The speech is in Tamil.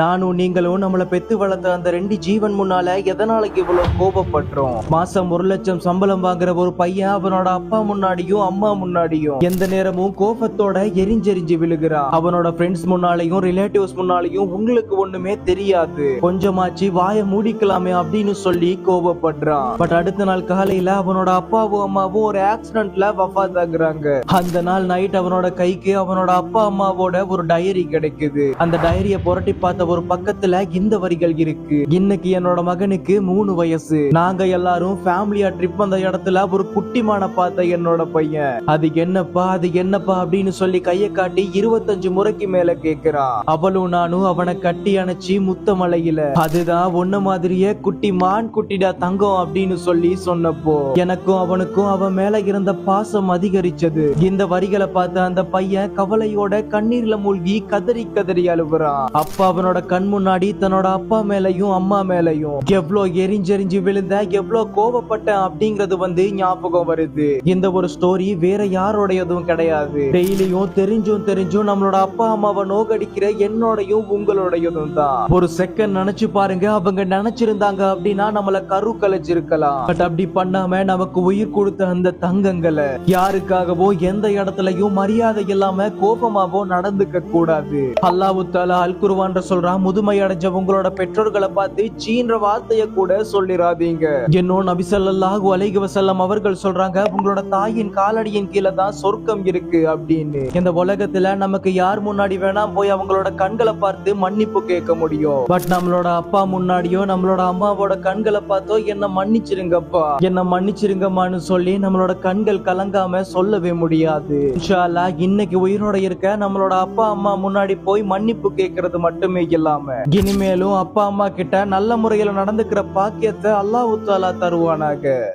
நானும் நீங்களும் நம்மள பெத்து வளர்த்த அந்த 2 ஜீவன் முன்னால எதனால இவ்வளவு கோபப்படுறோம்? மாசம் 1 லட்சம் சம்பளம் வாங்குற ஒரு பையன் அவனோட அப்பா முன்னாடியும் அம்மா முன்னாடியும் எந்த நேரமும் கோபத்தோட எரிஞ்செரிஞ்சு விழுகிறான். அவனோட ஃப்ரெண்ட்ஸ் முன்னாலையும் ரிலேட்டிவ்ஸ் முன்னாலையும் உங்களுக்கு ஒண்ணுமே தெரியாது, கொஞ்சமாச்சு வாய மூடிக்கலாமே அப்படின்னு சொல்லி கோபப்படுறான். பட் அடுத்த நாள் காலையில அவனோட அப்பாவும் அம்மாவும் ஒரு ஆக்சிடென்ட்ல வஃபாத் ஆகுறாங்க. அந்த நாள் நைட் அவனோட கைக்கு அவனோட அப்பா அம்மாவோட ஒரு டைரி கிடைக்குது. அந்த டைரிய புரட்டி பார்த்த ஒரு பக்கத்துல இந்த வரிகள் இருக்கு. இன்னைக்கு என்னோட மகனுக்கு 3 வயசு. நாங்க எல்லாரும் ஃபேமிலியா ட்ரிப் வந்த இடத்துல ஒரு குட்டிமான பார்த்த என்னோட பையன். அது என்னப்பா அப்படின்னு சொல்லி கைய காட்டி 25 முறைக்கு மேல கேக்குறான். அவளும் நானும் அவனை கட்டி அணைச்சி முத்தமலையில அதுதான் ஒன்ன மாதிரியே குட்டி மான் குட்டிடா தங்கம் அப்படின்னு சொல்லி சொன்னப்போ எனக்கும் அவனுக்கும் அவன் மேல இருந்த பாசம் அதிகரிச்சது. இந்த வரிகளை பார்த்த அந்த பையன் கவலையோட கண்ணீர்ல மூழ்கி கதறி கதறி அழுகுறான். அப்பா அவனோட கண் முன்னாடி தன்னோட அப்பா மேலையும் அம்மா மேலையும் எவ்வளவு எரிஞ்செரிஞ்சு விழுந்த எவ்வளவு கோபப்பட்ட அப்படிங்கறது ஞாபகம் வருது. இந்த ஒரு ஸ்டோரி வேற யாரோடையதும் கிடையாது. டெய்லியும் தெரிஞ்சும் நம்மளோட அப்பா அம்மாவை நோகடிக்கிற என்னோடையும் உங்களோடையதும் தான். ஒரு செகண்ட் நினைச்சு பாருங்க, அவங்க நினைச்சிருந்தாங்க அப்படின்னா நம்மள கரு கலைச்சிருக்கலாம். பட் அப்படி பண்ணாம நமக்கு உயிர் கொடுத்த அந்த தங்கங்களை யாருக்காகவோ எந்த இடத்துலயும் மரியாதை இல்லாம கோபமாவோ நடந்துக்க கூடாது. அல்லாஹ் தஆலா அல் குர்ஆன்ல சொல்றான், முதுமை அடைஞ்ச உங்களோட பெற்றோர்களை பார்த்து சீன்ற வார்த்தைய கூட சொல்லிராதீங்க. இன்னும் நபி ஸல்லல்லாஹு அலைஹி வஸல்லம் அவர்கள் சொல்றாங்க, உங்களோட தாயின் காலடியின் கீழே தான் சொர்க்கம் இருக்கு அப்படின்னு. இந்த உலகத்துல நமக்கு யார் முன்னாடி வேணா போய் அவங்களோட கண்களை பார்த்து மன்னிப்பு கேட்க முடியும். பட் நம்மளோட அப்பா முன்னாடியோ நம்மளோட அம்மாவோட கண்களை பார்த்தோ என்ன மன்னிச்சிருங்கப்பா, என்ன மன்னிச்சிருங்கம்மான்னு சொல்லி நம்மளோட கண்கள் கலங்காம சொல்லவே முடியாது. இன்ஷா அல்லாஹ் இன்னைக்கு உயிரோட இருக்க நம்மளோட அப்பா அம்மா முன்னாடி போய் மன்னிப்பு கேட்கறது மட்டுமே இல்லாம இனிமேலும் அப்பா அம்மா கிட்ட நல்ல முறையில நடந்துக்கிற பாக்கியத்தை அல்லாஹ் தஆலா தருவானாக.